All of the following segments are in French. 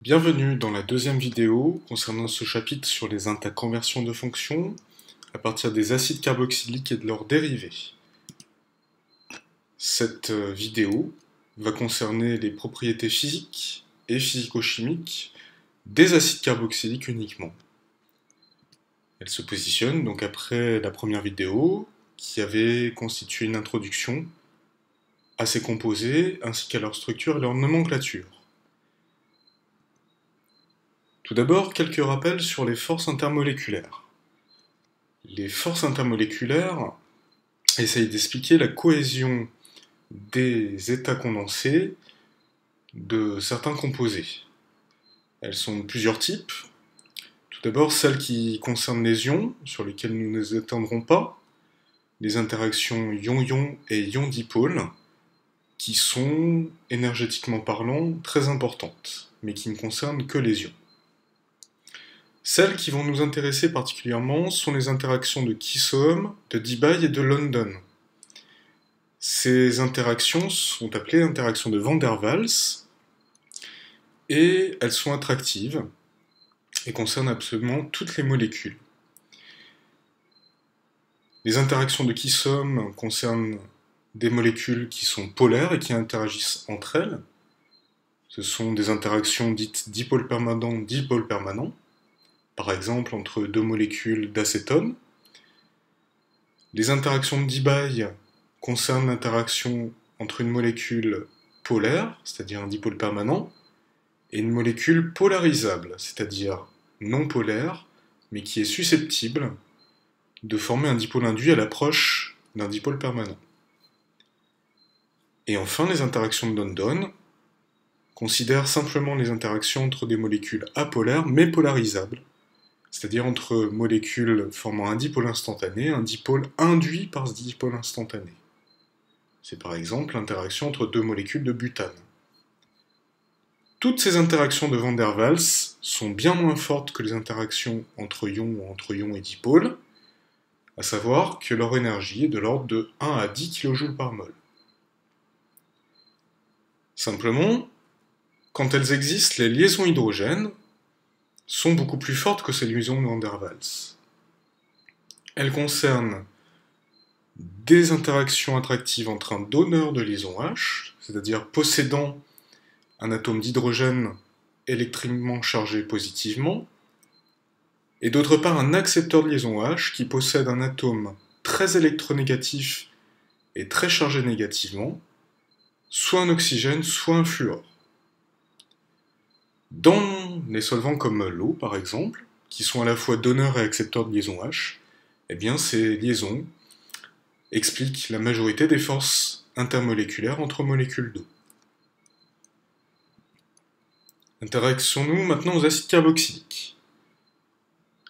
Bienvenue dans la deuxième vidéo concernant ce chapitre sur les interconversions de fonctions à partir des acides carboxyliques et de leurs dérivés. Cette vidéo va concerner les propriétés physiques et physico-chimiques des acides carboxyliques uniquement. Elle se positionne donc après la première vidéo qui avait constitué une introduction à ces composés ainsi qu'à leur structure et leur nomenclature. Tout d'abord, quelques rappels sur les forces intermoléculaires. Les forces intermoléculaires essayent d'expliquer la cohésion des états condensés de certains composés. Elles sont de plusieurs types. Tout d'abord, celles qui concernent les ions, sur lesquelles nous ne nous étendrons pas, les interactions ion-ion et ion-dipôle, qui sont, énergétiquement parlant, très importantes, mais qui ne concernent que les ions. Celles qui vont nous intéresser particulièrement sont les interactions de Kisohm, de Debye et de London. Ces interactions sont appelées interactions de Van der Waals, et elles sont attractives, et concernent absolument toutes les molécules. Les interactions de Kisohm concernent des molécules qui sont polaires et qui interagissent entre elles. Ce sont des interactions dites dipôle permanent-dipôle permanent, par exemple entre deux molécules d'acétone. Les interactions de Debye concernent l'interaction entre une molécule polaire, c'est-à-dire un dipôle permanent, et une molécule polarisable, c'est-à-dire non polaire, mais qui est susceptible de former un dipôle induit à l'approche d'un dipôle permanent. Et enfin, les interactions de London considèrent simplement les interactions entre des molécules apolaires mais polarisables, c'est-à-dire entre molécules formant un dipôle instantané, un dipôle induit par ce dipôle instantané. C'est par exemple l'interaction entre deux molécules de butane. Toutes ces interactions de Van der Waals sont bien moins fortes que les interactions entre ions ou entre ions et dipôles, à savoir que leur énergie est de l'ordre de 1 à 10 kJ par mol. Simplement, quand elles existent, les liaisons hydrogènes sont beaucoup plus fortes que ces liaisons de Van der Waals. Elles concernent des interactions attractives entre un donneur de liaison H, c'est-à-dire possédant un atome d'hydrogène électriquement chargé positivement, et d'autre part un accepteur de liaison H qui possède un atome très électronégatif et très chargé négativement, soit un oxygène, soit un fluor. Dans les solvants comme l'eau, par exemple, qui sont à la fois donneurs et accepteurs de liaison H, eh bien ces liaisons expliquent la majorité des forces intermoléculaires entre molécules d'eau. Intéressons-nous maintenant aux acides carboxyliques.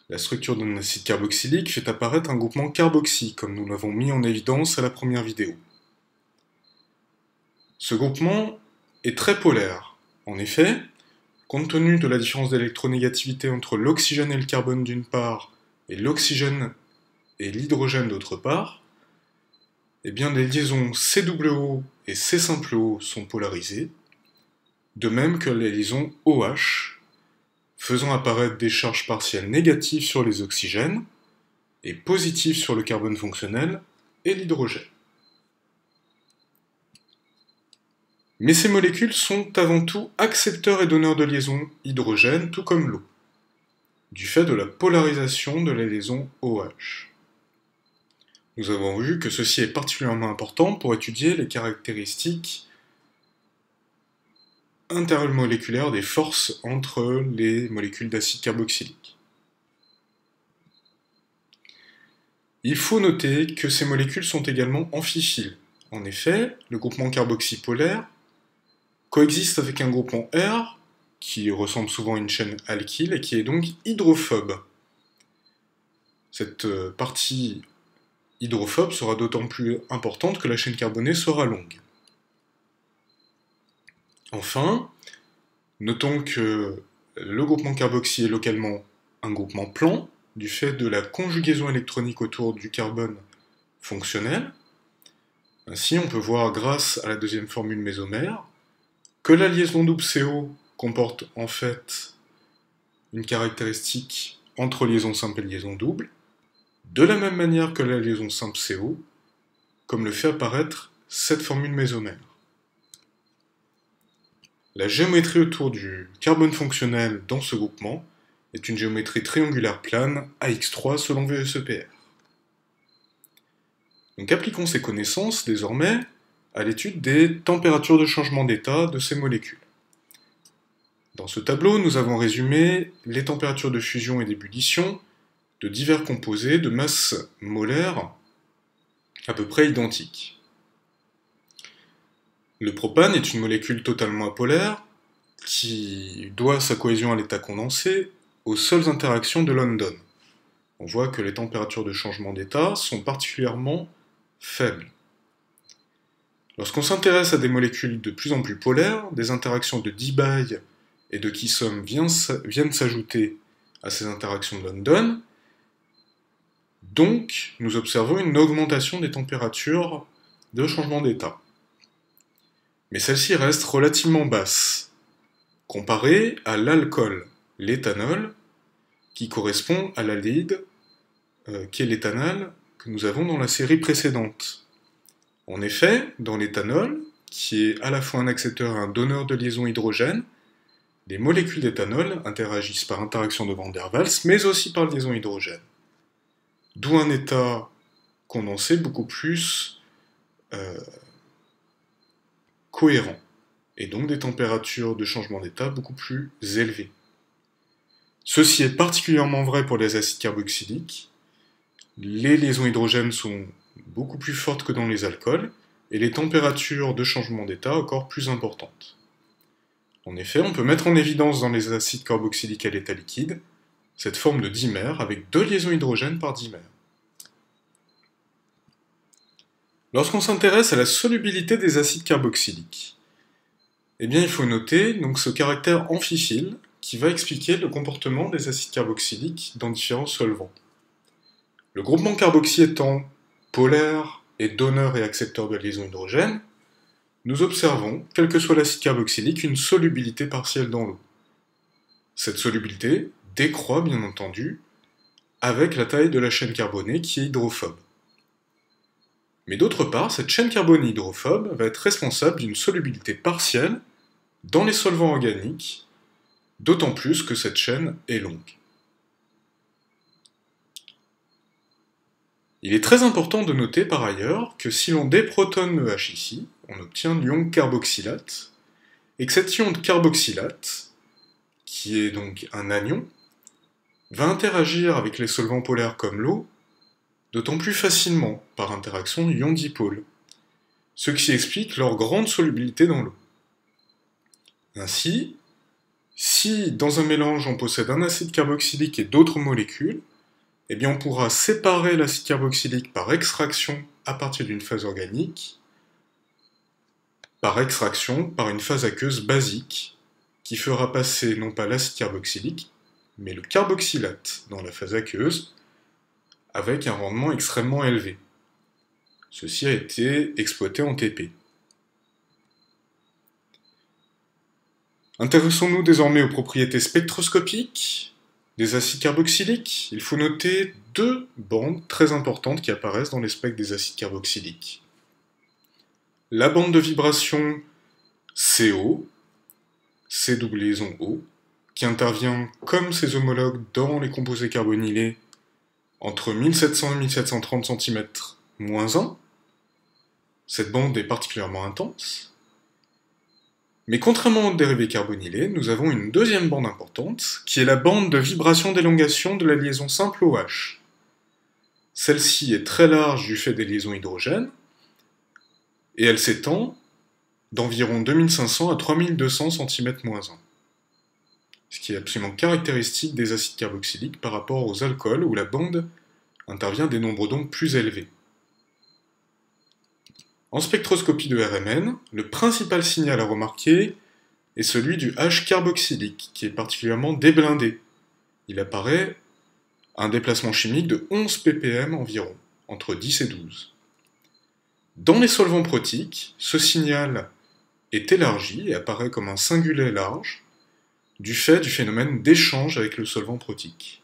La structure d'un acide carboxylique fait apparaître un groupement carboxy, comme nous l'avons mis en évidence à la première vidéo. Ce groupement est très polaire. En effet, compte tenu de la différence d'électronégativité entre l'oxygène et le carbone d'une part, et l'oxygène et l'hydrogène d'autre part, eh bien les liaisons COO et C''O sont polarisées, de même que les liaisons OH, faisant apparaître des charges partielles négatives sur les oxygènes et positives sur le carbone fonctionnel et l'hydrogène. Mais ces molécules sont avant tout accepteurs et donneurs de liaisons hydrogène, tout comme l'eau, du fait de la polarisation de la liaison OH. Nous avons vu que ceci est particulièrement important pour étudier les caractéristiques intermoléculaires des forces entre les molécules d'acide carboxylique. Il faut noter que ces molécules sont également amphiphiles. En effet, le groupement carboxypolaire coexiste avec un groupement R, qui ressemble souvent à une chaîne alkyle et qui est donc hydrophobe. Cette partie hydrophobe sera d'autant plus importante que la chaîne carbonée sera longue. Enfin, notons que le groupement carboxy est localement un groupement plan, du fait de la conjugaison électronique autour du carbone fonctionnel. Ainsi, on peut voir, grâce à la deuxième formule mésomère, que la liaison double CO comporte en fait une caractéristique entre liaison simple et liaison double, de la même manière que la liaison simple CO, comme le fait apparaître cette formule mésomère. La géométrie autour du carbone fonctionnel dans ce groupement est une géométrie triangulaire plane AX3 selon VSEPR. Donc appliquons ces connaissances désormais à l'étude des températures de changement d'état de ces molécules. Dans ce tableau, nous avons résumé les températures de fusion et d'ébullition de divers composés de masse molaire à peu près identiques. Le propane est une molécule totalement apolaire qui doit sa cohésion à l'état condensé aux seules interactions de London. On voit que les températures de changement d'état sont particulièrement faibles. Lorsqu'on s'intéresse à des molécules de plus en plus polaires, des interactions de Debye et de Kissom viennent s'ajouter à ces interactions de London. Donc, nous observons une augmentation des températures de changement d'état. Mais celle-ci reste relativement basse, comparée à l'alcool, l'éthanol, qui correspond à l'aldéhyde, qui est l'éthanol que nous avons dans la série précédente. En effet, dans l'éthanol, qui est à la fois un accepteur et un donneur de liaison hydrogène, les molécules d'éthanol interagissent par interaction de Van der Waals, mais aussi par liaison hydrogène. D'où un état condensé beaucoup plus cohérent, et donc des températures de changement d'état beaucoup plus élevées. Ceci est particulièrement vrai pour les acides carboxyliques. Les liaisons hydrogènes sont beaucoup plus fortes que dans les alcools, et les températures de changement d'état encore plus importantes. En effet, on peut mettre en évidence dans les acides carboxyliques à l'état liquide cette forme de dimère avec 2 liaisons hydrogènes par dimère. Lorsqu'on s'intéresse à la solubilité des acides carboxyliques, eh bien il faut noter donc ce caractère amphiphile qui va expliquer le comportement des acides carboxyliques dans différents solvants. Le groupement carboxy étant polaire et donneur et accepteur de liaison hydrogène, nous observons, quel que soit l'acide carboxylique, une solubilité partielle dans l'eau. Cette solubilité décroît bien entendu avec la taille de la chaîne carbonée qui est hydrophobe. Mais d'autre part, cette chaîne carbonée hydrophobe va être responsable d'une solubilité partielle dans les solvants organiques, d'autant plus que cette chaîne est longue. Il est très important de noter par ailleurs que si l'on déprotonne le H ici, on obtient l'ion carboxylate, et que cet ion de carboxylate, qui est donc un anion, va interagir avec les solvants polaires comme l'eau, d'autant plus facilement par interaction ion-dipôle, ce qui explique leur grande solubilité dans l'eau. Ainsi, si dans un mélange on possède un acide carboxylique et d'autres molécules, eh bien on pourra séparer l'acide carboxylique par extraction à partir d'une phase organique, par extraction par une phase aqueuse basique, qui fera passer non pas l'acide carboxylique, mais le carboxylate dans la phase aqueuse, avec un rendement extrêmement élevé. Ceci a été exploité en TP. Intéressons-nous désormais aux propriétés spectroscopiques des acides carboxyliques. Il faut noter 2 bandes très importantes qui apparaissent dans les spectres des acides carboxyliques. La bande de vibration CO, C double liaison O, qui intervient comme ses homologues dans les composés carbonylés entre 1700 et 1730 cm-1. Cette bande est particulièrement intense. Mais contrairement aux dérivés carbonylés, nous avons une deuxième bande importante, qui est la bande de vibration d'élongation de la liaison simple OH. Celle-ci est très large du fait des liaisons hydrogènes, et elle s'étend d'environ 2500 à 3200 cm-1. Ce qui est absolument caractéristique des acides carboxyliques par rapport aux alcools où la bande intervient des nombres d'ondes plus élevés. En spectroscopie de RMN, le principal signal à remarquer est celui du H carboxylique, qui est particulièrement déblindé. Il apparaît à un déplacement chimique de 11 ppm environ, entre 10 et 12. Dans les solvants protiques, ce signal est élargi et apparaît comme un singulet large, du fait du phénomène d'échange avec le solvant protique.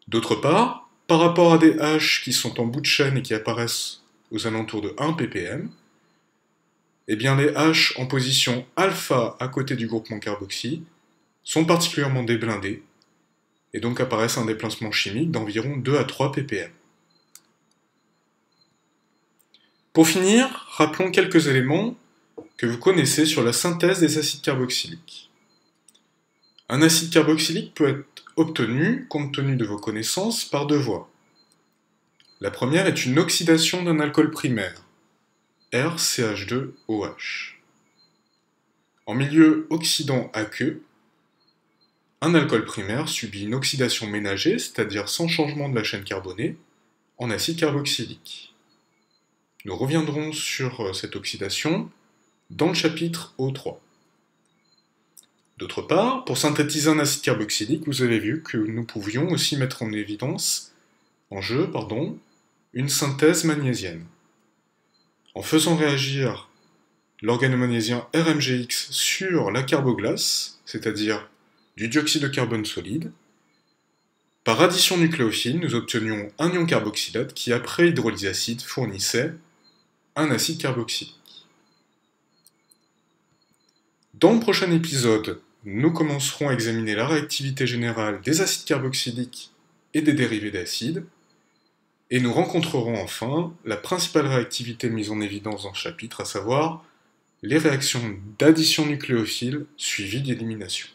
D'autre part, par rapport à des H qui sont en bout de chaîne et qui apparaissent aux alentours de 1 ppm, eh bien les H en position alpha à côté du groupement carboxy sont particulièrement déblindés et donc apparaissent un déplacement chimique d'environ 2 à 3 ppm. Pour finir, rappelons quelques éléments que vous connaissez sur la synthèse des acides carboxyliques. Un acide carboxylique peut être obtenu, compte tenu de vos connaissances, par deux voies. La première est une oxydation d'un alcool primaire, RCH2OH. En milieu oxydant aqueux, un alcool primaire subit une oxydation ménagée, c'est-à-dire sans changement de la chaîne carbonée, en acide carboxylique. Nous reviendrons sur cette oxydation dans le chapitre O3. D'autre part, pour synthétiser un acide carboxylique, vous avez vu que nous pouvions aussi mettre en jeu, une synthèse magnésienne. En faisant réagir l'organomagnésien RMGX sur la carboglace, c'est-à-dire du dioxyde de carbone solide, par addition nucléophile, nous obtenions un ion carboxylate qui, après hydrolyse acide, fournissait un acide carboxylique. Dans le prochain épisode, nous commencerons à examiner la réactivité générale des acides carboxyliques et des dérivés d'acides, et nous rencontrerons enfin la principale réactivité mise en évidence dans ce chapitre, à savoir les réactions d'addition nucléophile suivies d'élimination.